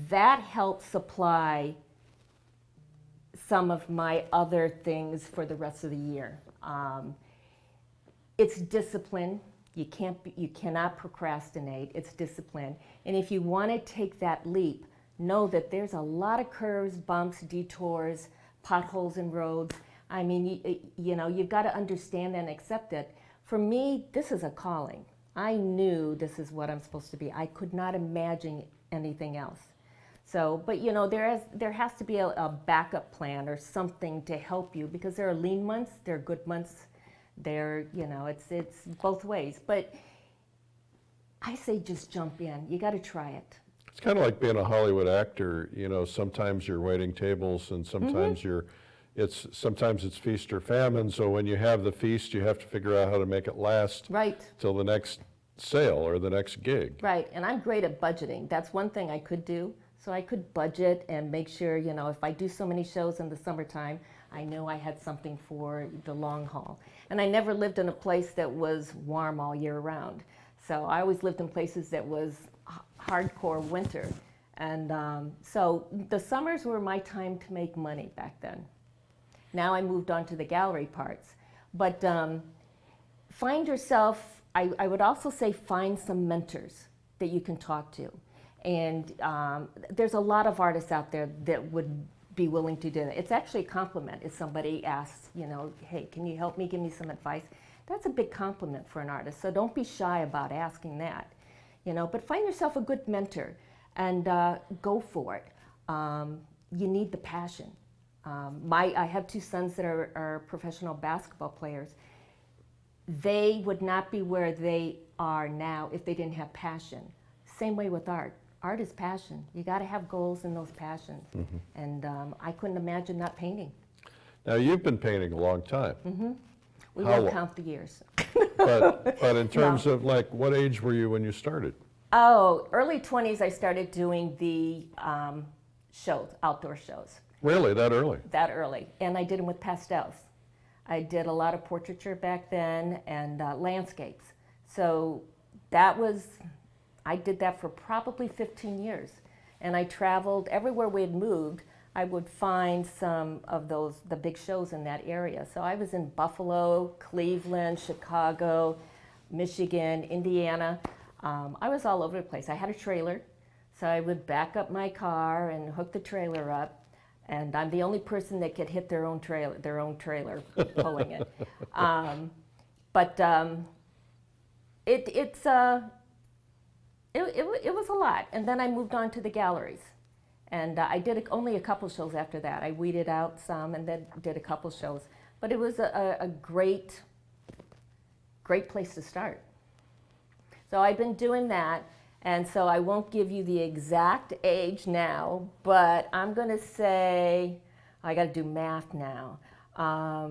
that helped supply some of my other things for the rest of the year. It's discipline. You cannot procrastinate. It's discipline. And if you want to take that leap, know that there's a lot of curves, bumps, detours, potholes in roads. I mean, you've got to understand and accept it. For me, this is a calling. I knew this is what I'm supposed to be. I could not imagine anything else. So, but there has to be a backup plan or something to help you, because there are lean months, there are good months, it's both ways. But I say just jump in. You got to try it. It's kind of like being a Hollywood actor. Sometimes you're waiting tables, and sometimes sometimes it's feast or famine. So when you have the feast, you have to figure out how to make it last till the next sale or the next gig. Right, and I'm great at budgeting. That's one thing I could do. So I could budget and make sure, if I do so many shows in the summertime, I knew I had something for the long haul. And I never lived in a place that was warm all year round. So I always lived in places that was hardcore winter. And so the summers were my time to make money back then. Now I moved on to the gallery parts. But find yourself, I would also say find some mentors that you can talk to. And there's a lot of artists out there that would be willing to do that. It's actually a compliment if somebody asks, hey, can you help me, give me some advice? That's a big compliment for an artist, so don't be shy about asking that. But find yourself a good mentor and go for it. You need the passion. I have two sons that are professional basketball players. They would not be where they are now if they didn't have passion. Same way with art. Art is passion. You got to have goals in those passions. Mm-hmm. And I couldn't imagine not painting. Now, you've been painting a long time. Mm-hmm. We won't count the years. but in terms of, what age were you when you started? Oh, early 20s, I started doing the shows, outdoor shows. Really, that early? That early. And I did them with pastels. I did a lot of portraiture back then and landscapes. So I did that for probably 15 years. And I traveled everywhere we had moved. I would find some of the big shows in that area. So I was in Buffalo, Cleveland, Chicago, Michigan, Indiana. I was all over the place. I had a trailer, so I would back up my car and hook the trailer up. And I'm the only person that could hit their own trailer pulling it. It was a lot. And then I moved on to the galleries. And I did only a couple shows after that. I weeded out some and then did a couple shows. But it was a great place to start. So I've been doing that. And so I won't give you the exact age now, but I'm going to say, I got to do math now. A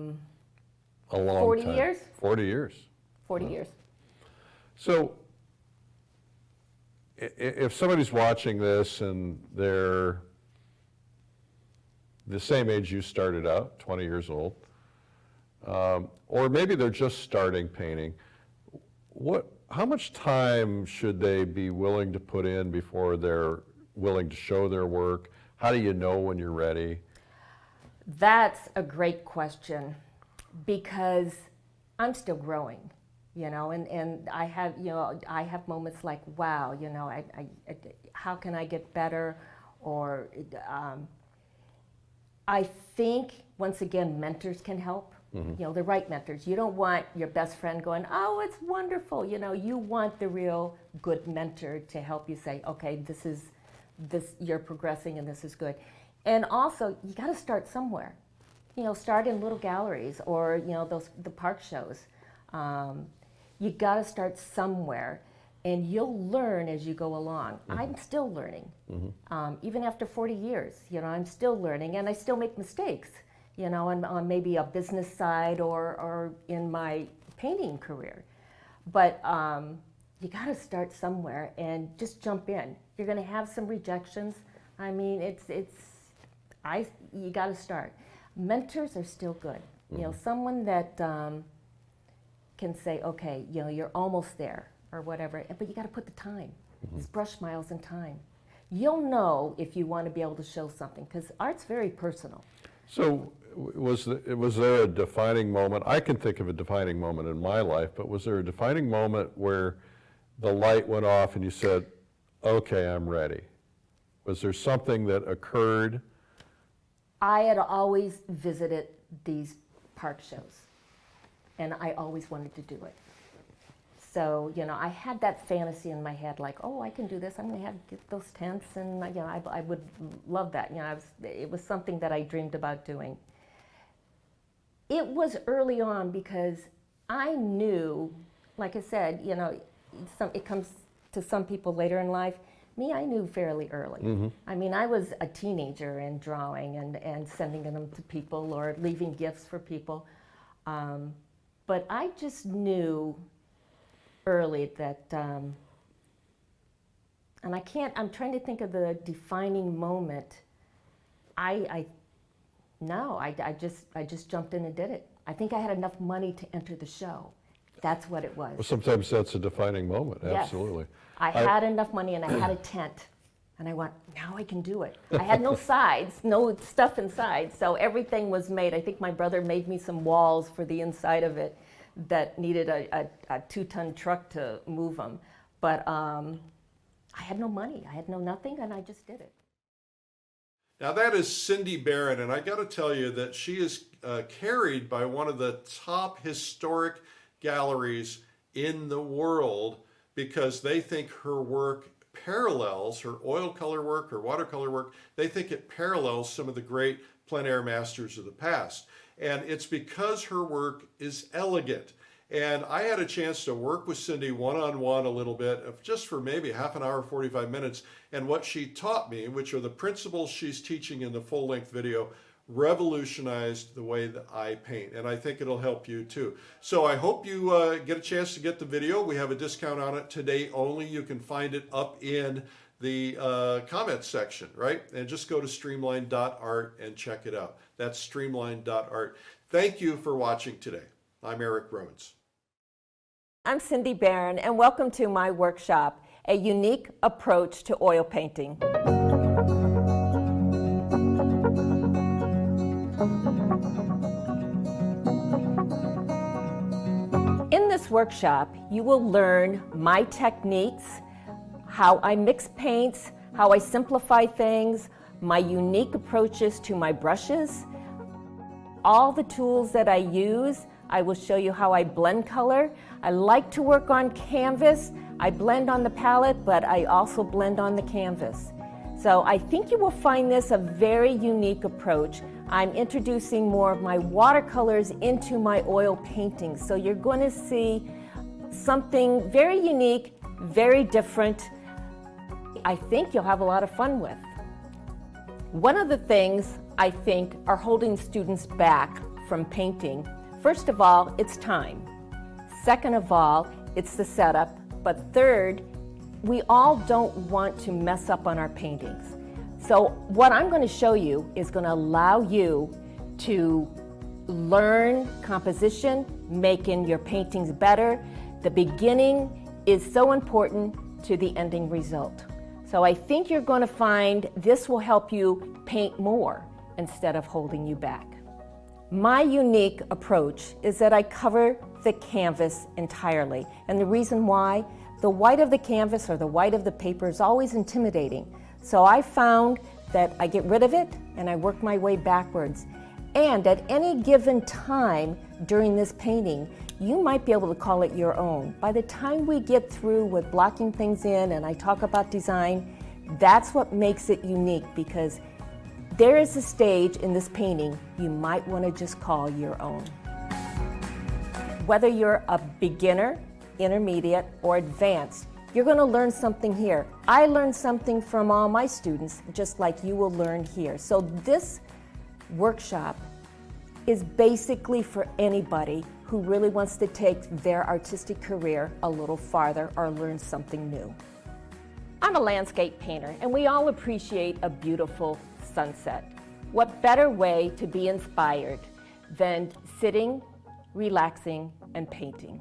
long 40 time. years? 40 years. 40 years. So if somebody's watching this and they're the same age you started out, 20 years old, or maybe they're just starting painting, how much time should they be willing to put in before they're willing to show their work? How do you know when you're ready? That's a great question, because I'm still growing, and I have moments like, wow, how can I get better? Or I think, once again, mentors can help. Mm-hmm. The right mentors. You don't want your best friend going, oh, it's wonderful. You want the real good mentor to help you say, okay, this you're progressing and this is good. And also, you got to start somewhere. Start in little galleries or the park shows. You got to start somewhere, and you'll learn as you go along. Mm-hmm. I'm still learning, even after 40 years. I'm still learning, and I still make mistakes. on maybe a business side or in my painting career. But you got to start somewhere and just jump in. You're going to have some rejections. I mean, you got to start. Mentors are still good. Someone that can say, okay, you're almost there or whatever, but you got to put the time. It's brush miles and time. You'll know if you want to be able to show something, because art's very personal. So was there a defining moment? I can think of a defining moment in my life, but was there a defining moment where the light went off and you said, okay, I'm ready? Was there something that occurred? I had always visited these park shows, and I always wanted to do it. So, I had that fantasy in my head, like, oh, I can do this. I'm going to get those tents, and I would love that. It was something that I dreamed about doing. It was early on because I knew, like I said, it comes to some people later in life. Me, I knew fairly early. I mean, I was a teenager and drawing and sending them to people or leaving gifts for people. But I just knew early that, and I'm trying to think of the defining moment. I just jumped in and did it. I think I had enough money to enter the show. That's what it was. Well, sometimes that's a defining moment, absolutely. Yes. I had enough money and I had a tent. And I went, now I can do it. I had no sides, no stuff inside, so everything was made. I think my brother made me some walls for the inside of it that needed a 2-ton truck to move them. But I had no money, I had no nothing, and I just did it. Now that is Cindy Barron, and I got to tell you that she is carried by one of the top historic galleries in the world because they think her work parallels, her oil color work, her watercolor work, they think it parallels some of the great plein air masters of the past. And it's because her work is elegant. And I had a chance to work with Cindy one-on-one a little bit, just for maybe half an hour, 45 minutes. And what she taught me, which are the principles she's teaching in the full-length video, revolutionized the way that I paint. And I think it'll help you too. So I hope you get a chance to get the video. We have a discount on it today only. You can find it up in the comments section, right? And just go to streamline.art and check it out. That's streamline.art. Thank you for watching today. I'm Eric Rhodes. I'm Cindy Barron, and welcome to my workshop, A Unique Approach to Oil Painting. In this workshop, you will learn my techniques, how I mix paints, how I simplify things, my unique approaches to my brushes, all the tools that I use. I will show you how I blend color. I like to work on canvas. I blend on the palette, but I also blend on the canvas. So I think you will find this a very unique approach. I'm introducing more of my watercolors into my oil paintings. So you're going to see something very unique, very different. I think you'll have a lot of fun with. One of the things I think are holding students back from painting, first of all, it's time. Second of all, it's the setup. But third, we all don't want to mess up on our paintings. So what I'm going to show you is going to allow you to learn composition, making your paintings better. The beginning is so important to the ending result. So I think you're going to find this will help you paint more instead of holding you back. My unique approach is that I cover the canvas entirely. And the reason why, the white of the canvas or the white of the paper is always intimidating. So I found that I get rid of it and I work my way backwards. And at any given time during this painting, you might be able to call it your own. By the time we get through with blocking things in and I talk about design, that's what makes it unique, because there is a stage in this painting you might want to just call your own. Whether you're a beginner, intermediate, or advanced, you're going to learn something here. I learned something from all my students, just like you will learn here. So this workshop is basically for anybody who really wants to take their artistic career a little farther or learn something new. I'm a landscape painter, and we all appreciate a beautiful sunset. What better way to be inspired than sitting, relaxing, and painting?